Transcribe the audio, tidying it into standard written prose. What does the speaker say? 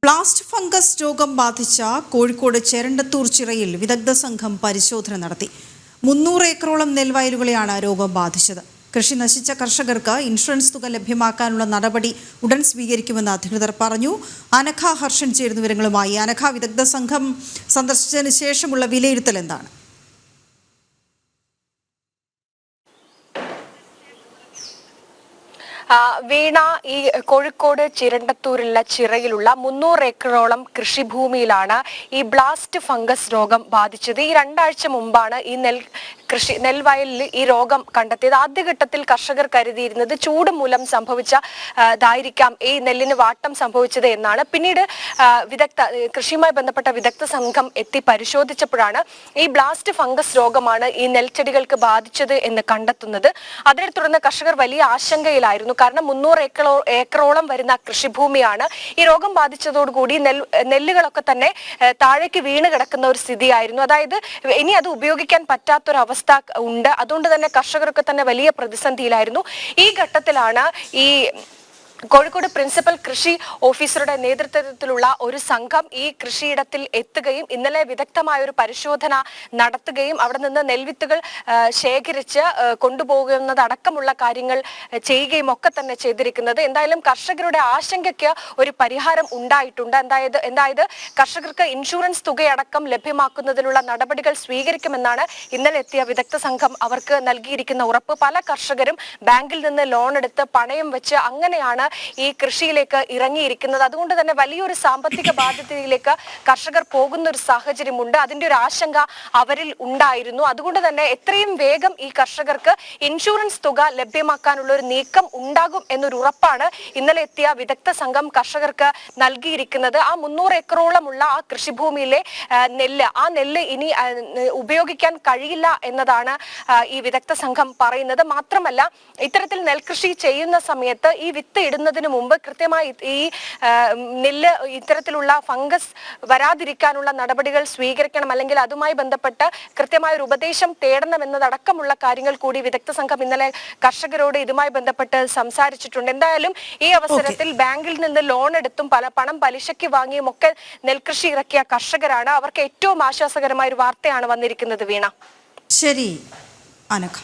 Blast fungus രോഗം ബാധിച്ച കോഴിക്കോട് ചേരണ്ടത്തൂർ ചിറയിൽ വിദഗ്ധ സംഘം പരിശോധന നടത്തി. 300 ഏക്കറോളം നെൽവയലുകളെയാണ് രോഗം ബാധിച്ചത്. കൃഷി നശിച്ച കർഷകർക്ക് ഇൻഷുറൻസ് തുക ലഭ്യമാക്കാനുള്ള നടപടി ഉടൻ സ്വീകരിക്കുമെന്ന് അധികൃതർ പറഞ്ഞു. അനഘ ഹർഷൻ ചേരുന്ന വിവരങ്ങളുമായി. അനഘ, വിദഗ്ധ സംഘം സന്ദർശിച്ചതിന് ശേഷമുള്ള വിലയിരുത്തൽ എന്താണ്? വീണ, ഈ കോഴിക്കോട് ചിരണ്ടത്തൂരിലുള്ള ചിറയിലുള്ള 300 ഏക്കറോളം കൃഷിഭൂമിയിലാണ് ഈ ബ്ലാസ്റ്റ് ഫംഗസ് രോഗം ബാധിച്ചത്. ഈ 2 ആഴ്ച മുമ്പാണ് ഈ നെൽവയലിൽ ഈ രോഗം കണ്ടെത്തിയത്. ആദ്യഘട്ടത്തിൽ കർഷകർ കരുതിയിരുന്നത് ചൂട് മൂലം സംഭവിച്ചതായിരിക്കാം ഈ നെല്ലിന് വാട്ടം സംഭവിച്ചത് എന്നാണ്. പിന്നീട് കൃഷിയുമായി ബന്ധപ്പെട്ട വിദഗ്ധ സംഘം എത്തി പരിശോധിച്ചപ്പോഴാണ് ഈ ബ്ലാസ്റ്റ് ഫംഗസ് രോഗമാണ് ഈ നെൽച്ചെടികൾക്ക് ബാധിച്ചത് എന്ന് കണ്ടെത്തുന്നത്. അതിനെ തുടർന്ന് കർഷകർ വലിയ ആശങ്കയിലായിരുന്നു. കാരണം 300 ഏക്കറോളം വരുന്ന കൃഷിഭൂമിയാണ്. ഈ രോഗം ബാധിച്ചതോടുകൂടി നെല്ലുകളൊക്കെ തന്നെ താഴേക്ക് വീണ് കിടക്കുന്ന ഒരു സ്ഥിതിയായിരുന്നു. അതായത് ഇനി അത് ഉപയോഗിക്കാൻ പറ്റാത്തൊരവസ്ഥ ഉണ്ട്. അതുകൊണ്ട് തന്നെ കർഷകരൊക്കെ തന്നെ വലിയ പ്രതിസന്ധിയിലായിരുന്നു. ഈ ഘട്ടത്തിലാണ് ഈ കോഴിക്കോട് പ്രിൻസിപ്പൽ കൃഷി ഓഫീസറുടെ നേതൃത്വത്തിലുള്ള ഒരു സംഘം ഈ കൃഷിയിടത്തിൽ എത്തുകയും ഇന്നലെ വിദഗ്ധമായ ഒരു പരിശോധന നടത്തുകയും അവിടെ നിന്ന് നെൽവിത്തുകൾ ശേഖരിച്ച് കൊണ്ടുപോകുന്നതടക്കമുള്ള കാര്യങ്ങൾ ചെയ്യുകയും ഒക്കെ തന്നെ ചെയ്തിരിക്കുന്നത്. എന്തായാലും കർഷകരുടെ ആശങ്കയ്ക്ക് ഒരു പരിഹാരം ഉണ്ടായിട്ടുണ്ട്. എന്തായത് കർഷകർക്ക് ഇൻഷുറൻസ് തുകയടക്കം ലഭ്യമാക്കുന്നതിനുള്ള നടപടികൾ സ്വീകരിക്കുമെന്നാണ് ഇന്നലെ എത്തിയ വിദഗ്ധ സംഘം അവർക്ക് നൽകിയിരിക്കുന്ന ഉറപ്പ്. പല കർഷകരും ബാങ്കിൽ നിന്ന് ലോൺ എടുത്ത് പണയം വെച്ച് അങ്ങനെയാണ് ഈ കൃഷിയിലേക്ക് ഇറങ്ങിയിരിക്കുന്നത്. അതുകൊണ്ട് തന്നെ വലിയൊരു സാമ്പത്തിക ബാധ്യതയിലേക്ക് കർഷകർ പോകുന്ന ഒരു സാഹചര്യമുണ്ട്. അതിന്റെ ഒരു ആശങ്ക അവരിൽ ഉണ്ടായിരുന്നു. അതുകൊണ്ട് തന്നെ എത്രയും വേഗം ഈ കർഷകർക്ക് ഇൻഷുറൻസ് തുക ലഭ്യമാക്കാനുള്ള ഒരു നീക്കം ഉണ്ടാകും എന്നൊരു ഉറപ്പാണ് ഇന്നലെ എത്തിയ വിദഗ്ധ സംഘം കർഷകർക്ക് നൽകിയിരിക്കുന്നത്. ആ 300 ഏക്കറോളമുള്ള ആ കൃഷിഭൂമിയിലെ നെല്ല് ഇനി ഉപയോഗിക്കാൻ കഴിയില്ല എന്നതാണ് ഈ വിദഗ്ധ സംഘം പറയുന്നത്. മാത്രമല്ല, ഇത്തരത്തിൽ നെൽകൃഷി ചെയ്യുന്ന സമയത്ത് ഈ വിത്ത് ഇടുന്നതിന് മുമ്പ് കൃത്യമായി ഈ നെല്ല് ഇത്തരത്തിലുള്ള ഫംഗസ് വരാതിരിക്കാനുള്ള നടപടികൾ സ്വീകരിക്കണം, അല്ലെങ്കിൽ അതുമായി ബന്ധപ്പെട്ട് കൃത്യമായ ഒരു ഉപദേശം തേടണം എന്നതടക്കമുള്ള കാര്യങ്ങൾ കൂടി വിദഗ്ധ സംഘം ഇന്നലെ കർഷകരോട് ഇതുമായി ബന്ധപ്പെട്ട് സംസാരിച്ചിട്ടുണ്ട്. എന്തായാലും ഈ അവസരത്തിൽ ബാങ്കിൽ നിന്ന് ലോൺ എടുത്തും പണം പലിശയ്ക്ക് വാങ്ങിയും ഒക്കെ നെൽകൃഷി ഇറക്കിയ കർഷകരാണ്. അവർക്ക് ഏറ്റവും ആശ്വാസകരമായ ഒരു വാർത്തയാണ് വന്നിരിക്കുന്നത്. വീണ, ശരി അനഘ.